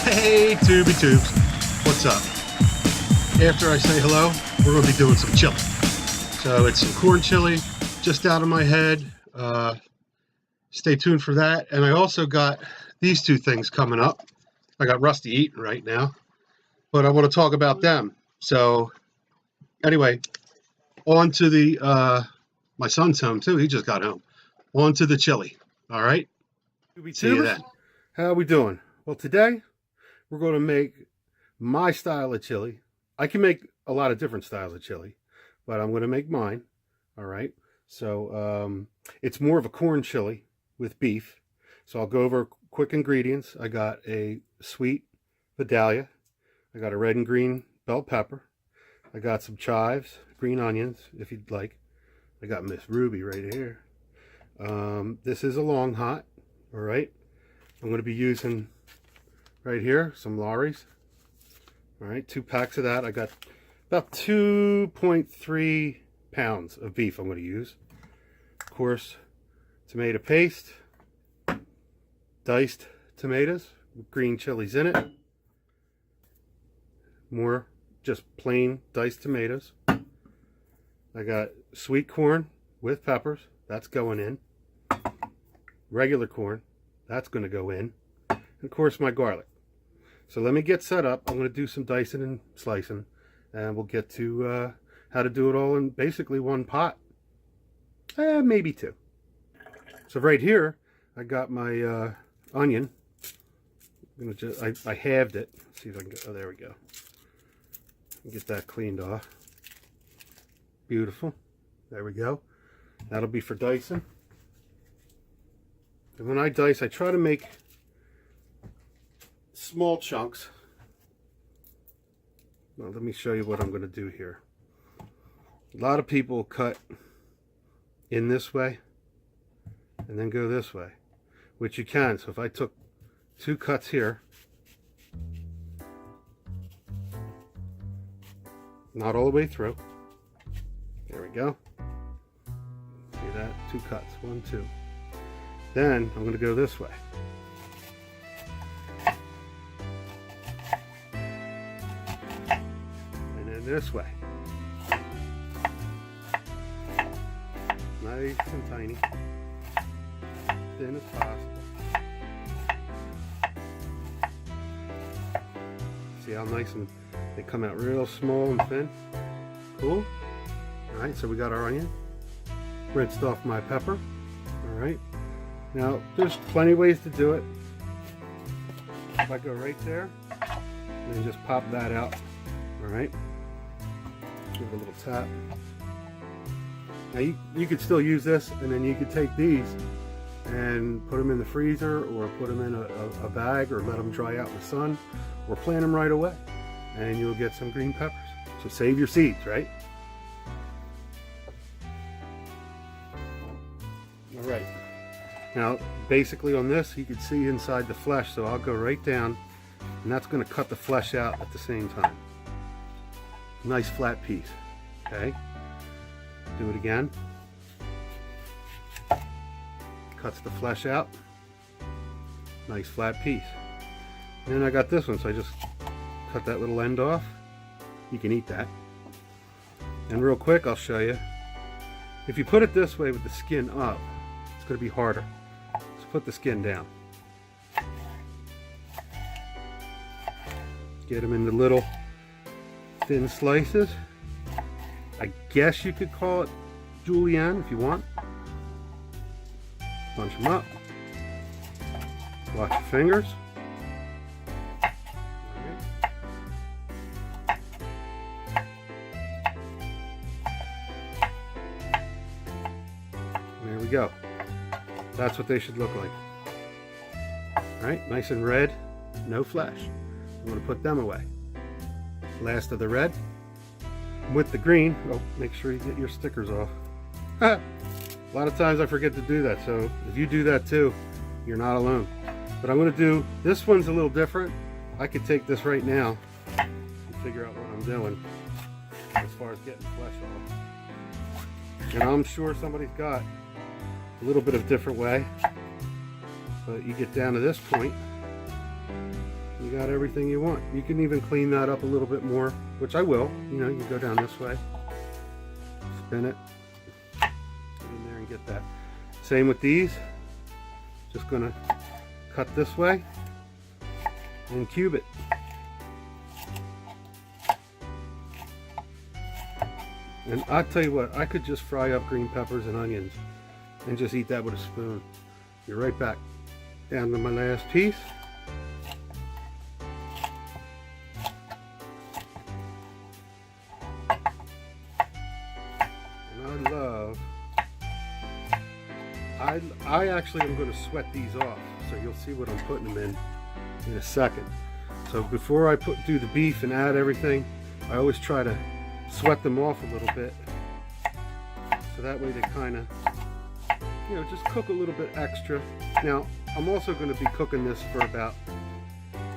Hey, Tubey Tubes. What's up? After I say hello, we're going to be doing some chili. So it's some corn chili, just out of my head. Stay tuned for that. And I also got these two things coming up. I got Rusty eating right now, but I want to talk about them. So anyway, on to the, my son's home too. He just got home. On to the chili. All right? See you then. How are we doing? Well, today we're going to make my style of chili. I can make a lot of different styles of chili, but I'm going to make mine. All right. So it's more of a corn chili with beef. So I'll go over quick ingredients. I got a sweet Vidalia. I got a red and green bell pepper. I got some chives, green onions, if you'd like. I got Miss Ruby right here. This is a long hot. All right. I'm going to be using right here some Lawry's. All right, 2 packs of that. I got about 2.3 pounds of beef I'm going to use. Of course, tomato paste, diced tomatoes with green chilies in it. More just plain diced tomatoes. I got sweet corn with peppers. That's going in. Regular corn. That's going to go in. And of course, my garlic. So let me get set up. I'm going to do some dicing and slicing, and we'll get to how to do it all in basically one pot. Maybe 2. So right here, I got my onion. I'm gonna I halved it. Let's see if I can get, oh, there we go. Get that cleaned off. Beautiful. There we go. That'll be for dicing. And when I dice, I try to make small chunks. Well, let me show you what I'm going to do here. A lot of people cut in this way and then go this way, which you can. So if I took 2 cuts here, not all the way through. There we go. See that? 2 cuts. 1, 2. Then I'm going to go this way. And then this way. Nice and tiny. Thin as possible. See how nice and they come out real small and thin? Cool. Alright, so we got our onion. Rinsed off my pepper. Alright. Now, there's plenty of ways to do it. If I go right there, and then just pop that out. Alright. Give it a little tap. Now, you could still use this, and then you could take these and put them in the freezer, or put them in a bag, or let them dry out in the sun, or plant them right away. And you'll get some green peppers. So save your seeds, right? Alright. Now, basically on this, you can see inside the flesh, so I'll go right down, and that's going to cut the flesh out at the same time. Nice flat piece. Okay? Do it again. Cuts the flesh out. Nice flat piece. And then I got this one, so I just cut that little end off. You can eat that. And real quick, I'll show you. If you put it this way with the skin up, it's going to be harder. So put the skin down. Get them into little thin slices. I guess you could call it julienne if you want. Bunch them up. Watch your fingers. There we go. That's what they should look like. Alright, nice and red, no flesh. I'm going to put them away. Last of the red. With the green, oh, make sure you get your stickers off. A lot of times I forget to do that, so if you do that too, you're not alone. But I'm going to do, this one's a little different. I could take this right now and figure out what I'm doing as far as getting flesh off. And I'm sure somebody's got a little bit of a different way. But you get down to this point, you You got everything you want. You can even clean that up a little bit more, which I will. You know, you go down this way, spin it, get in there and get that. Same with these. Just gonna cut this way and cube it. And I tell you what, I could just fry up green peppers and onions and just eat that with a spoon. You're right back down to my last piece. And I actually am going to sweat these off, so you'll see what I'm putting them in a second. So before I do the beef and add everything, I always try to sweat them off a little bit, so that way they kind of, you know, just cook a little bit extra. Now I'm also going to be cooking this for about,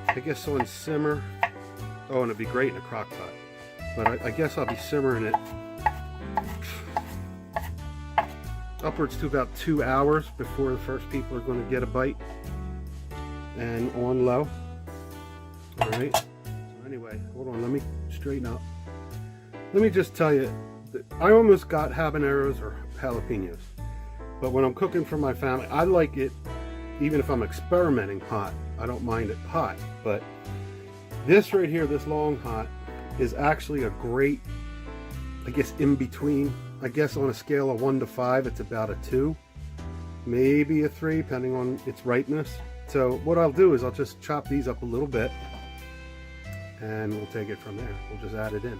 I guess, on simmer. Oh, and it'd be great in a crock pot, but I guess I'll be simmering it upwards to about 2 hours before the first people are going to get a bite, and on low. All right, so anyway, hold on, let me straighten up. Let me just tell you that I almost got habaneros or jalapenos, but when I'm cooking for my family, I like it, even if I'm experimenting, hot. I don't mind it hot, but this right here, this long hot, is actually a great, I guess, in between. I guess on a scale of 1 to 5, it's about a 2, maybe a 3, depending on its ripeness. So what I'll do is I'll just chop these up a little bit, and we'll take it from there. We'll just add it in.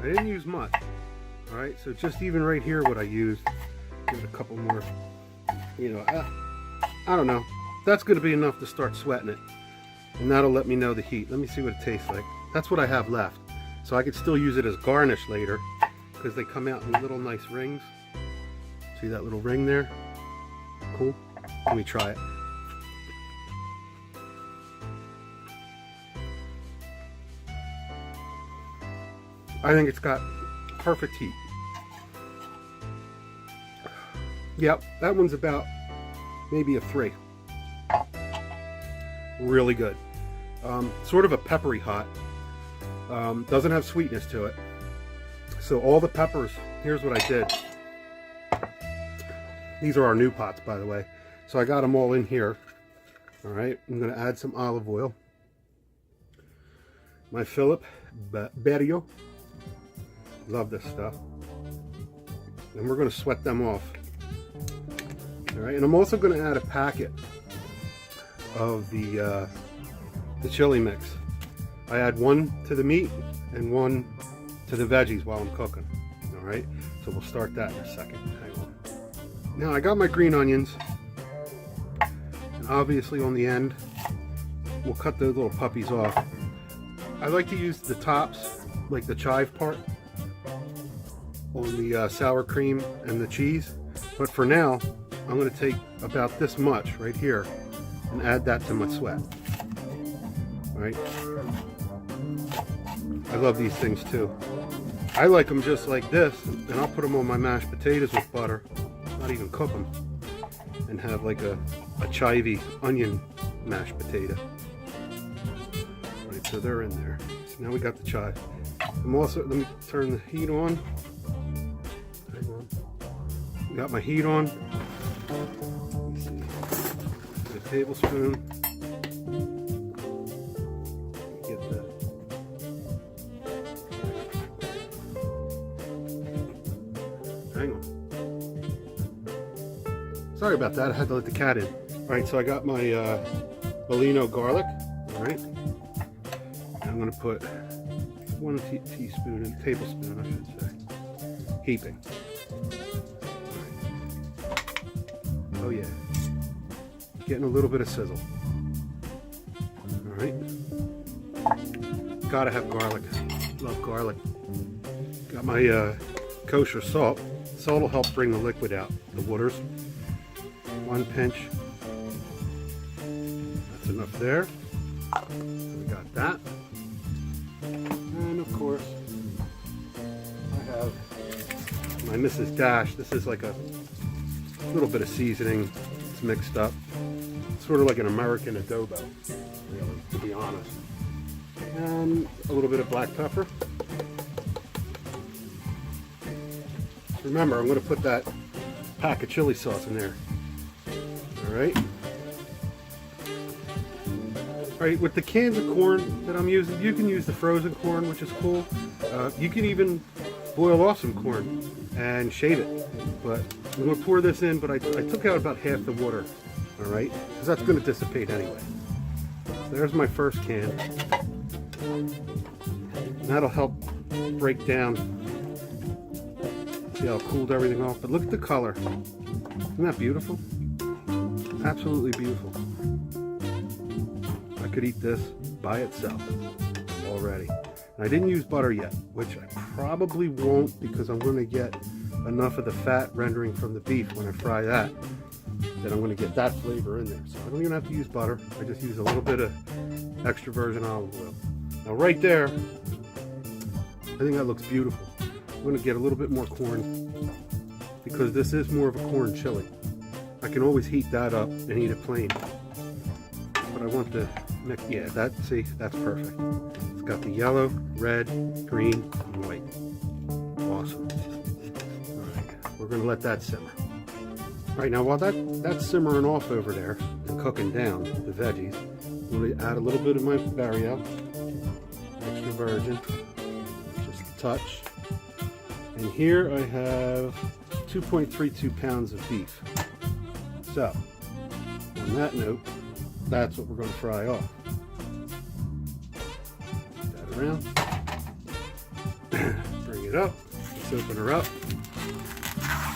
I didn't use much. All right, so just even right here, what I used, give it a couple more, you know, I don't know. That's going to be enough to start sweating it, and that'll let me know the heat. Let me see what it tastes like. That's what I have left, so I could still use it as garnish later, because they come out in little nice rings. See that little ring there? Cool. Let me try it. I think it's got perfect heat. Yep, that one's about maybe a 3. Really good. Sort of a peppery hot. Doesn't have sweetness to it. So all the peppers, here's what I did. These are our new pots, by the way. So I got them all in here. All right, I'm going to add some olive oil. My Philip Berrio. Love this stuff. And we're going to sweat them off. All right, and I'm also going to add a packet of the chili mix. I add one to the meat and one to the veggies while I'm cooking. All right, so we'll start that in a second. Hang on. Now I got my green onions, and obviously on the end, we'll cut those little puppies off. I like to use the tops, like the chive part, on the sour cream and the cheese, but for now I'm going to take about this much right here and add that to my sweat. All right, I love these things too. I like them just like this, and I'll put them on my mashed potatoes with butter, not even cook them, and have like a chivy onion mashed potato. All right, so they're in there. So now we got the chive. I'm also, let me turn the heat on. Got my heat on. Let's see. Put a tablespoon. Get that. Hang on. Sorry about that. I had to let the cat in. All right, so I got my Bolino garlic. All right. I'm going to put 1 teaspoon and tablespoon, I should say, heaping. Oh yeah, getting a little bit of sizzle. All right, gotta have garlic. Love garlic. Got my kosher salt. Salt will help bring the liquid out, the waters. 1 pinch. That's enough there. So we got that. And this is dash. This is like a little bit of seasoning. It's mixed up. It's sort of like an American adobo, really, to be honest. And a little bit of black pepper. Remember, I'm going to put that pack of chili sauce in there. Alright. Alright, with the cans of corn that I'm using, you can use the frozen corn, which is cool. You can even boil off some corn and shade it. But I'm going to pour this in, but I took out about half the water. Alright? Because that's going to dissipate anyway. So there's my first can. And that'll help break down. See how it cooled everything off? But look at the color. Isn't that beautiful? Absolutely beautiful. I could eat this by itself already. And I didn't use butter yet, which I probably won't because I'm going to get enough of the fat rendering from the beef when I fry that. Then I'm going to get that flavor in there. So I don't even have to use butter. I just use a little bit of extra virgin olive oil. Now right there, I think that looks beautiful. I'm going to get a little bit more corn because this is more of a corn chili. I can always heat that up and eat it plain. But I want the mix, yeah, see, that's perfect. It's got the yellow, red, green, and white. Awesome. Alright, we're going to let that simmer. Alright, now while that's simmering off over there and cooking down the veggies, I'm going to add a little bit of my Barrio, extra virgin, just a touch. And here I have 2.32 pounds of beef. So, on that note, that's what we're going to fry off. Put that around. Bring it up. Let's open her up.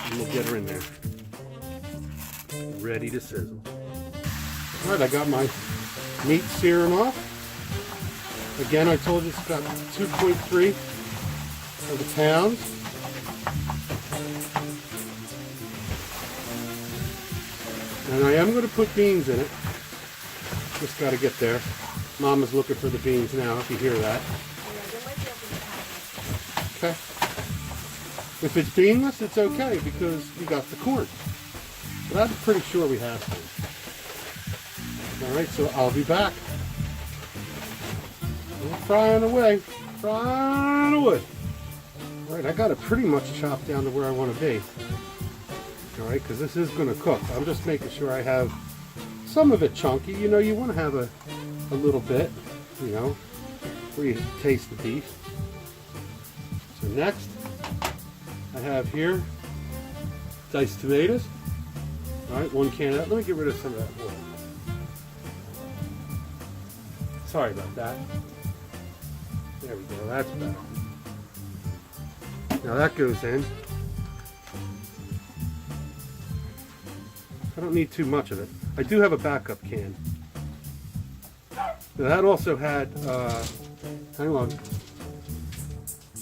And we'll get her in there. Ready to sizzle. Alright, I got my meat searing off. Again, I told you it's about 2.3 of the pounds. And I am going to put beans in it. Just got to get there. Mama's looking for the beans now, if you hear that. Okay. If it's beanless, it's okay because we got the corn. But I'm pretty sure we have to. Alright, so I'll be back. We're frying away. Frying away. Alright, I got it pretty much chopped down to where I want to be. Alright, because this is going to cook. I'm just making sure I have some of it chunky. You know, you want to have a little bit, you know, where you taste the beef. So next, I have here diced tomatoes. Alright, 1 can of that. Let me get rid of some of that water. Sorry about that. There we go, that's better. Now that goes in. I don't need too much of it. I do have a backup can. Now that also had, hang on.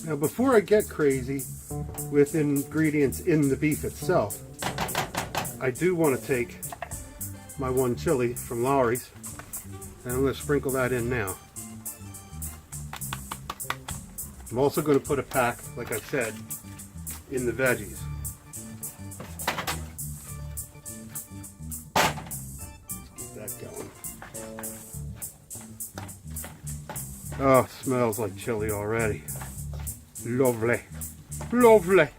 Now before I get crazy with ingredients in the beef itself, I do want to take my 1 chili from Lawry's and I'm going to sprinkle that in now. I'm also going to put a pack, like I said, in the veggies. Let's get that going. Oh, it smells like chili already. Lovely. Lovely.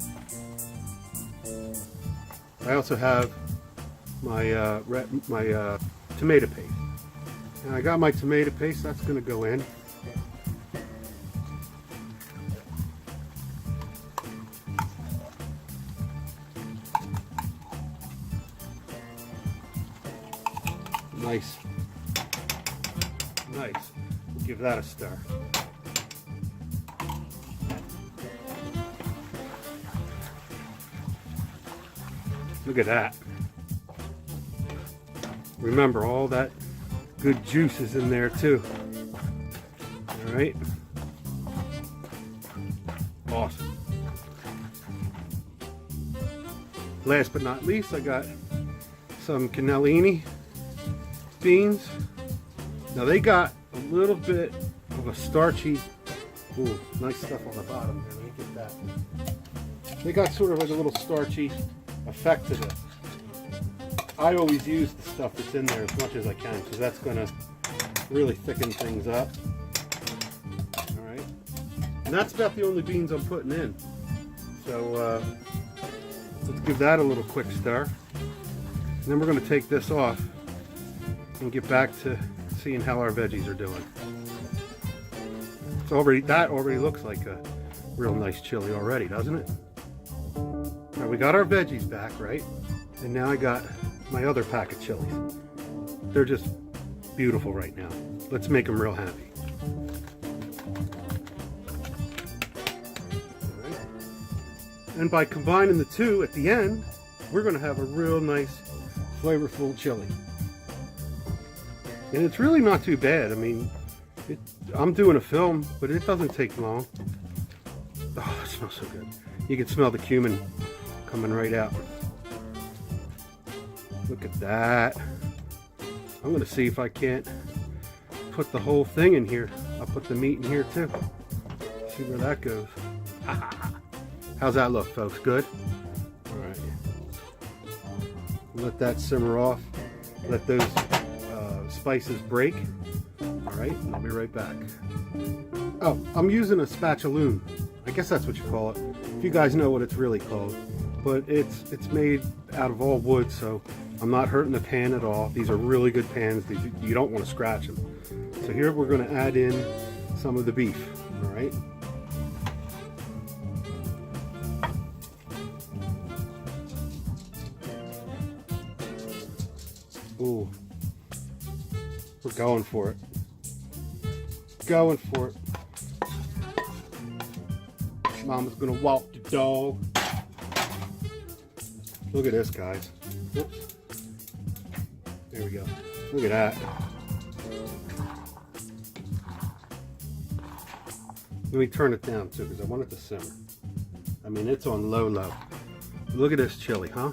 I also have my tomato paste. And I got my tomato paste, that's going to go in. Nice. Nice. We'll give that a stir. Look at that. Remember, all that good juice is in there too. All right. Awesome. Last but not least, I got some cannellini beans. Now they got a little bit of a starchy, ooh, nice stuff on the bottom there. Let me get that. They got sort of like a little starchy effect to this. I always use the stuff that's in there as much as I can because that's going to really thicken things up. All right, and that's about the only beans I'm putting in. So let's give that a little quick stir. And then we're going to take this off and get back to seeing how our veggies are doing. It's that already looks like a real nice chili already, doesn't it? Now we got our veggies back, right? And now I got my other pack of chilies. They're just beautiful right now. Let's make them real happy. All right. And by combining the two at the end, we're going to have a real nice, flavorful chili. And it's really not too bad. I mean, I'm doing a film, but it doesn't take long. Oh, it smells so good. You can smell the cumin coming right out. Look at that. I'm going to see if I can't put the whole thing in here. I'll put the meat in here too. See where that goes. How's that look, folks? Good? All right. Let that simmer off. Let those spices break. All right, and I'll be right back. Oh, I'm using a spatuloon. I guess that's what you call it. If you guys know what it's really called. But it's made out of all wood, so I'm not hurting the pan at all. These are really good pans. You don't want to scratch them. So here we're going to add in some of the beef. All right. Ooh, we're going for it. Going for it. Mama's gonna walk the dog. Look at this, guys. Oops. There we go. Look at that. Let me turn it down too, because I want it to simmer. I mean, it's on low. Look at this chili, huh?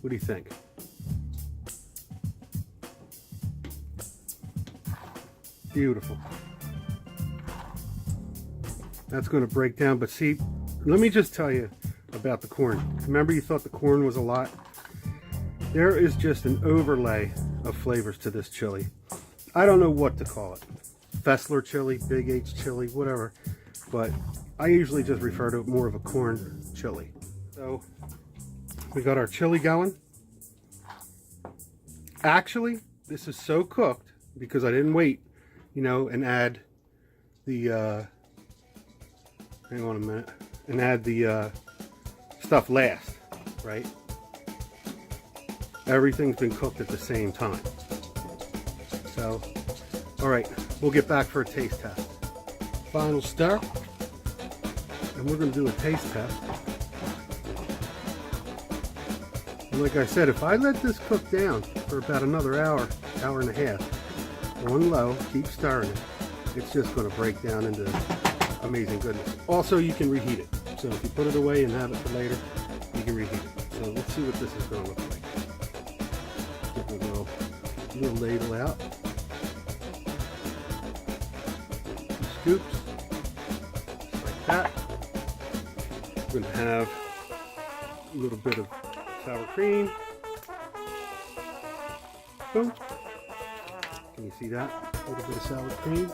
What do you think? Beautiful. That's going to break down, but see, let me just tell you about the corn. Remember you thought the corn was a lot? There is just an overlay of flavors to this chili. I don't know what to call it. Fessler chili, Big H chili, whatever. But I usually just refer to it more of a corn chili. So we got our chili going. Actually, this is so cooked because I didn't wait, you know, and add the, hang on a minute, and add the stuff last, right? Everything's been cooked at the same time. So, all right, we'll get back for a taste test. Final stir, and we're gonna do a taste test. And like I said, if I let this cook down for about another hour, hour and a half, on low, keep stirring it, it's just gonna break down into amazing goodness. Also, you can reheat it. So if you put it away and have it for later, you can reheat it. So let's see what this is gonna look like. Get the little ladle out. 2 scoops, just like that. We're gonna have a little bit of sour cream. Boom. Can you see that? A little bit of sour cream.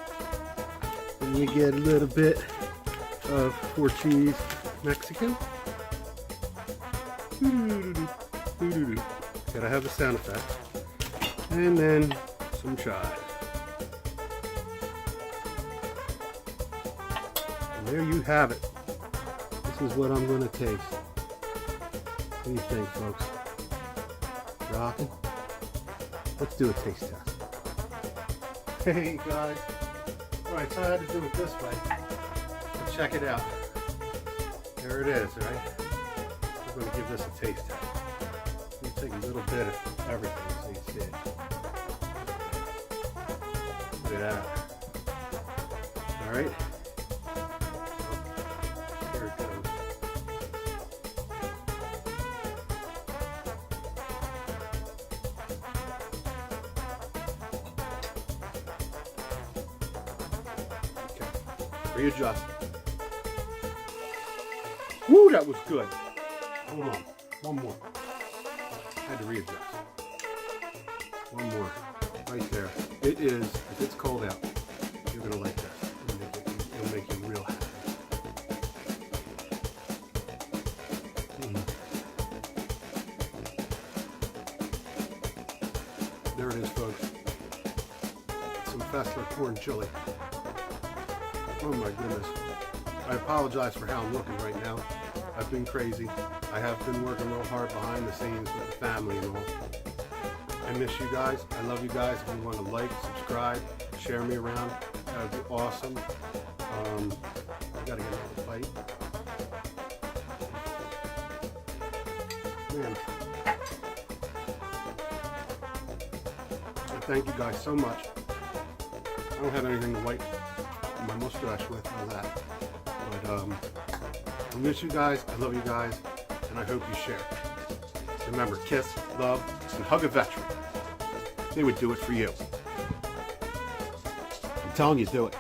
And we get a little bit of 4 cheese Mexican. Gotta have the sound effect. And then some chives. And there you have it. This is what I'm gonna taste. What do you think, folks? Rockin'? Let's do a taste test. Hey guys. Alright, so I had to do it this way. But check it out. There it is, right? We're going to give this a taste test. Let me take a little bit of everything so you see it. Look at that. Alright. Here it goes. Okay. Readjust. Woo, that was good. Hold on. One more. Had to readjust. One more. Right there. It is, if it's cold out, you're going to like this. It'll make you real happy. There it is, folks. Some Fessler corn chili. Oh my goodness. I apologize for how I'm looking right now. I've been crazy. I have been working real hard behind the scenes with the family and all. I miss you guys. I love you guys. If you want to like, subscribe, share me around, that would be awesome. I gotta get another bite. Man. Thank you guys so much. I don't have anything to wipe my mustache with or that. But I miss you guys, I love you guys, and I hope you share. Remember, kiss, love, and hug a veteran. They would do it for you. I'm telling you, do it.